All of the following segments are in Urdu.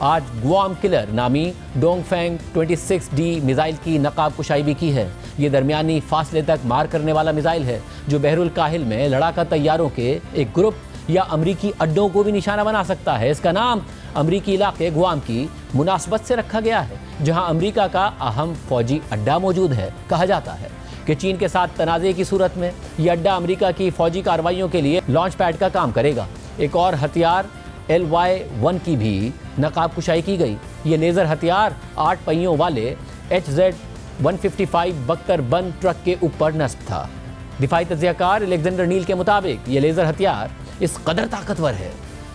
آج گوام کلر نامی ڈونگ فینگ 26D میزائل کی نقاب کشائی بھی کی ہے۔ یہ درمیانی فاصلے تک مار کرنے والا میزائل ہے جو بحر الکاہل میں لڑاکا طیاروں کے ایک گروپ یا امریکی اڈوں کو بھی نشانہ بنا سکتا ہے۔ اس کا نام امریکی علاقے گوام کی مناسبت سے رکھا گیا ہے جہاں امریکہ کا اہم فوجی اڈا موجود ہے۔ کہا جاتا ہے کہ چین کے ساتھ تنازع کی صورت میں یہ اڈا امریکہ کی فوجی کارروائیوں کے لیے لانچ پیڈ کا کام کرے گا۔ ایک اور ہتھیار LY-1 کی بھی نقاب کشائی کی گئی۔ یہ لیزر ہتھیار 8 پہیوں والے HZ-155 بختر بند ٹرک کے اوپر نصب تھا۔ دفاعی تجزیہ کار الیگزینڈر نیل کے مطابق یہ لیزر ہتھیار اس قدر طاقتور ہے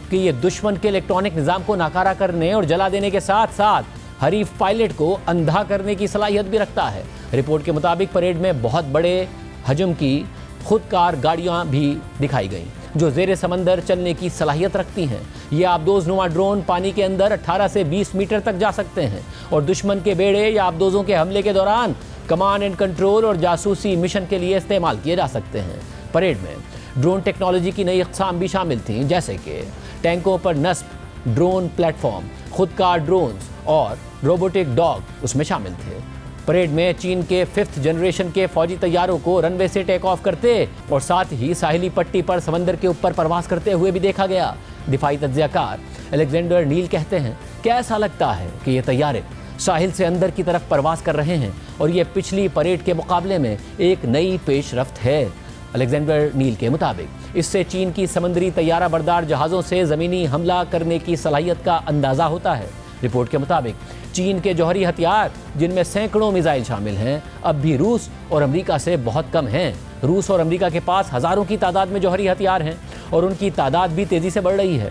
کہ یہ دشمن کے الیکٹرانک نظام کو ناکارہ کرنے اور جلا دینے کے ساتھ ساتھ حریف پائلٹ کو اندھا کرنے کی صلاحیت بھی رکھتا ہے۔ رپورٹ کے مطابق پریڈ میں بہت بڑے حجم کی خودکار گاڑیاں بھی دکھائی گئیں جو زیر سمندر چلنے کی صلاحیت رکھتی ہیں۔ یہ آبدوز نما ڈرون پانی کے اندر 18 سے 20 میٹر تک جا سکتے ہیں اور دشمن کے بیڑے یا آبدوزوں کے حملے کے دوران کمانڈ اینڈ کنٹرول اور جاسوسی مشن کے لیے استعمال کیے جا سکتے ہیں۔ پریڈ میں ڈرون ٹیکنالوجی کی نئی اقسام بھی شامل تھیں جیسے کہ ٹینکوں پر نصب ڈرون پلیٹ فارم، خودکار ڈرونز اور روبوٹک ڈاگ اس میں شامل تھے۔ پریڈ میں چین کے 5th جنریشن کے فوجی طیاروں کو رن وے سے ٹیک آف کرتے اور ساتھ ہی ساحلی پٹی پر سمندر کے اوپر پرواز کرتے ہوئے بھی دیکھا گیا۔ دفاعی تجزیہ کار الیگزینڈر نیل کہتے ہیں کہ ایسا لگتا ہے کہ یہ طیارے ساحل سے اندر کی طرف پرواز کر رہے ہیں اور یہ پچھلی پریڈ کے مقابلے میں ایک نئی پیش رفت ہے۔ الیگزینڈر نیل کے مطابق اس سے چین کی سمندری طیارہ بردار جہازوں سے زمینی حملہ کرنے کی صلاحیت کا اندازہ ہوتا ہے۔ رپورٹ کے مطابق چین کے جوہری ہتھیار جن میں سینکڑوں میزائل شامل ہیں اب بھی روس اور امریکہ سے بہت کم ہیں۔ روس اور امریکہ کے پاس ہزاروں کی تعداد میں جوہری ہتھیار ہیں اور ان کی تعداد بھی تیزی سے بڑھ رہی ہے۔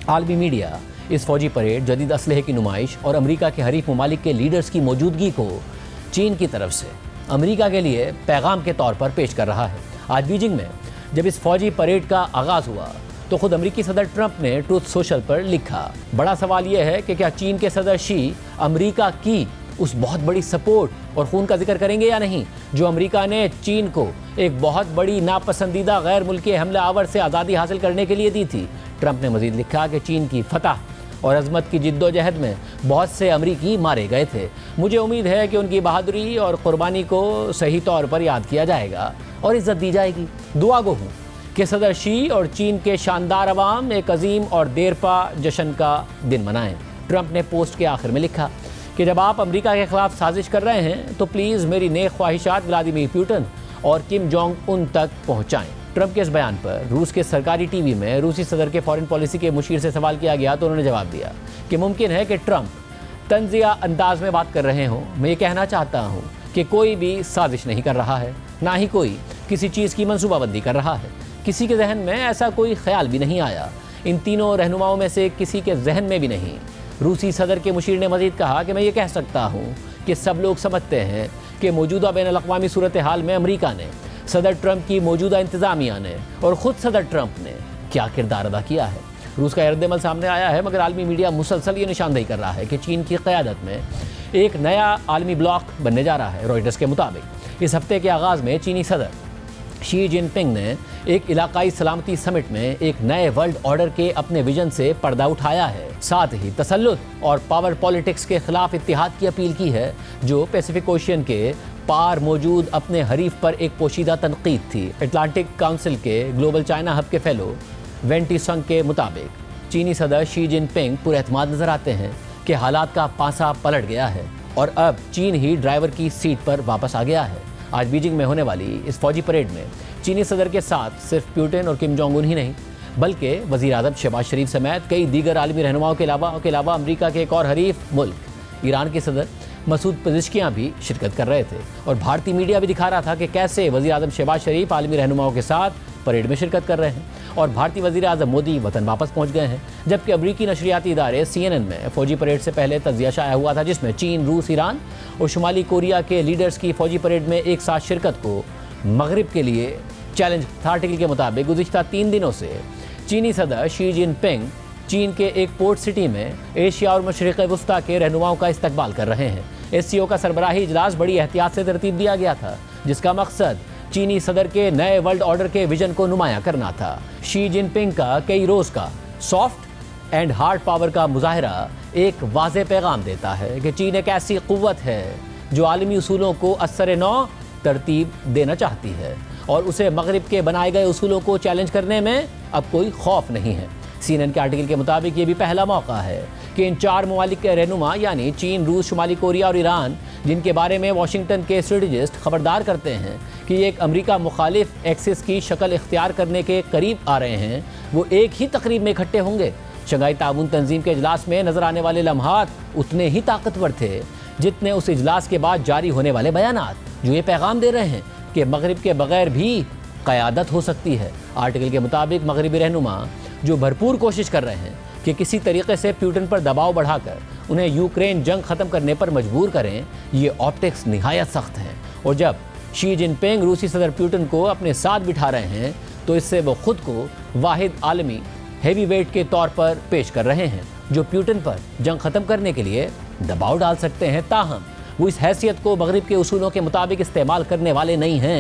عالمی میڈیا اس فوجی پریڈ، جدید اسلحے کی نمائش اور امریکہ کے حریف ممالک کے لیڈرز کی موجودگی کو چین کی طرف سے امریکہ کے لیے پیغام کے طور پر پیش کر رہا ہے۔ آج بیجنگ میں جب اس فوجی پریڈ کا آغاز ہوا تو خود امریکی صدر ٹرمپ نے ٹروتھ سوشل پر لکھا، بڑا سوال یہ ہے کہ کیا چین کے صدر شی امریکہ کی اس بہت بڑی سپورٹ اور خون کا ذکر کریں گے یا نہیں جو امریکہ نے چین کو ایک بہت بڑی ناپسندیدہ غیر ملکی حملہ آور سے آزادی حاصل کرنے کے لیے دی تھی۔ ٹرمپ نے مزید لکھا کہ چین کی فتح اور عظمت کی جد و جہد میں بہت سے امریکی مارے گئے تھے۔ مجھے امید ہے کہ ان کی بہادری اور قربانی کو صحیح طور پر یاد کیا جائے گا اور عزت دی جائے گی۔ دعا گو ہوں کہ صدر شی اور چین کے شاندار عوام ایک عظیم اور دیرپا جشن کا دن منائیں۔ ٹرمپ نے پوسٹ کے آخر میں لکھا کہ جب آپ امریکہ کے خلاف سازش کر رہے ہیں تو پلیز میری نیک خواہشات ولادیمیر پوٹن اور کم جونگ ان تک پہنچائیں۔ ٹرمپ کے اس بیان پر روس کے سرکاری ٹی وی میں روسی صدر کے فارن پالیسی کے مشیر سے سوال کیا گیا تو انہوں نے جواب دیا کہ ممکن ہے کہ ٹرمپ طنزیہ انداز میں بات کر رہے ہوں۔ میں یہ کہنا چاہتا ہوں کہ کوئی بھی سازش نہیں کر رہا ہے، نہ ہی کوئی کسی چیز کی منصوبہ بندی کر رہا ہے۔ کسی کے ذہن میں ایسا کوئی خیال بھی نہیں آیا، ان تینوں رہنماؤں میں سے کسی کے ذہن میں بھی نہیں۔ روسی صدر کے مشیر نے مزید کہا کہ میں یہ کہہ سکتا ہوں کہ سب لوگ سمجھتے ہیں کہ موجودہ بین الاقوامی صورتحال میں امریکہ نے، صدر ٹرمپ کی موجودہ انتظامیہ نے اور خود صدر ٹرمپ نے کیا کردار ادا کیا ہے۔ روس کا رد عمل سامنے آیا ہے مگر عالمی میڈیا مسلسل یہ نشاندہی کر رہا ہے کہ چین کی قیادت میں ایک نیا عالمی بلاک بننے جا رہا ہے۔ روئٹرز کے مطابق اس ہفتے کے آغاز میں چینی صدر شی جن پنگ نے ایک علاقائی سلامتی سمٹ میں ایک نئے ورلڈ آرڈر کے اپنے ویژن سے پردہ اٹھایا ہے، ساتھ ہی تسلط اور پاور پالیٹکس کے خلاف اتحاد کی اپیل کی ہے جو پیسیفک اوشین کے پار موجود اپنے حریف پر ایک پوشیدہ تنقید تھی۔ اٹلانٹک کاؤنسل کے گلوبل چائنا ہب کے فیلو وینٹی سنگ کے مطابق چینی صدر شی جن پنگ پر اعتماد نظر آتے ہیں کہ حالات کا پانسا پلٹ گیا ہے اور اب چین ہی ڈرائیور کی سیٹ پر واپس آ گیا ہے۔ آج بیجنگ میں ہونے والی اس فوجی پریڈ میں چینی صدر کے ساتھ صرف پیوٹن اور کم جونگ ان ہی نہیں بلکہ وزیر اعظم شہباز شریف سمیت کئی دیگر عالمی رہنماؤں کے علاوہ امریکہ کے ایک اور حریف ملک ایران کے صدر مسعود پزشکیاں بھی شرکت کر رہے تھے اور بھارتی میڈیا بھی دکھا رہا تھا کہ کیسے وزیر اعظم شہباز شریف عالمی رہنماؤں کے ساتھ پریڈ میں شرکت کر رہے ہیں اور بھارتی وزیر اعظم مودی وطن واپس پہنچ گئے ہیں، جبکہ امریکی نشریاتی ادارے CNN میں فوجی پریڈ سے پہلے تجزیہ شائع ہوا تھا جس میں چین، روس، ایران اور شمالی کوریا کے لیڈرز کی فوجی پریڈ میں ایک ساتھ شرکت کو مغرب کے لیے چیلنج تھا۔ آرٹیکل کے مطابق گزشتہ 3 دنوں سے چینی صدر شی جن پنگ چین کے ایک پورٹ سٹی میں ایشیا اور مشرق وسطیٰ کے رہنماؤں کا استقبال کر رہے ہیں۔ SCO کا سربراہی اجلاس بڑی احتیاط سے ترتیب دیا گیا تھا جس کا مقصد چینی صدر کے نئے ورلڈ آرڈر کے ویژن کو نمایاں کرنا تھا۔ شی جن پنگ کا کئی روز کا سافٹ اینڈ ہارڈ پاور کا مظاہرہ ایک واضح پیغام دیتا ہے کہ چین ایک ایسی قوت ہے جو عالمی اصولوں کو اثر نو ترتیب دینا چاہتی ہے اور اسے مغرب کے بنائے گئے اصولوں کو چیلنج کرنے میں اب کوئی خوف نہیں ہے۔ CNN کے آرٹیکل کے مطابق یہ بھی پہلا موقع ہے کہ ان 4 ممالک کے رہنما یعنی چین، روس، شمالی کوریا اور ایران، جن کے بارے میں واشنگٹن کے اسٹریٹجسٹ خبردار کرتے ہیں کہ یہ ایک امریکہ مخالف ایکسس کی شکل اختیار کرنے کے قریب آ رہے ہیں، وہ ایک ہی تقریب میں اکٹھے ہوں گے۔ شنگھائی تعاون تنظیم کے اجلاس میں نظر آنے والے لمحات اتنے ہی طاقتور تھے جتنے اس اجلاس کے بعد جاری ہونے والے بیانات، جو یہ پیغام دے رہے ہیں کہ مغرب کے بغیر بھی قیادت ہو سکتی ہے۔ آرٹیکل کے مطابق مغربی رہنما جو بھرپور کوشش کر رہے ہیں کہ کسی طریقے سے پیوٹن پر دباؤ بڑھا کر انہیں یوکرین جنگ ختم کرنے پر مجبور کریں، یہ آپٹکس نہایت سخت ہیں، اور جب شی جن پنگ روسی صدر پیوٹن کو اپنے ساتھ بٹھا رہے ہیں تو اس سے وہ خود کو واحد عالمی ہیوی ویٹ کے طور پر پیش کر رہے ہیں جو پیوٹن پر جنگ ختم کرنے کے لیے دباؤ ڈال سکتے ہیں، تاہم وہ اس حیثیت کو مغرب کے اصولوں کے مطابق استعمال کرنے والے نہیں ہیں۔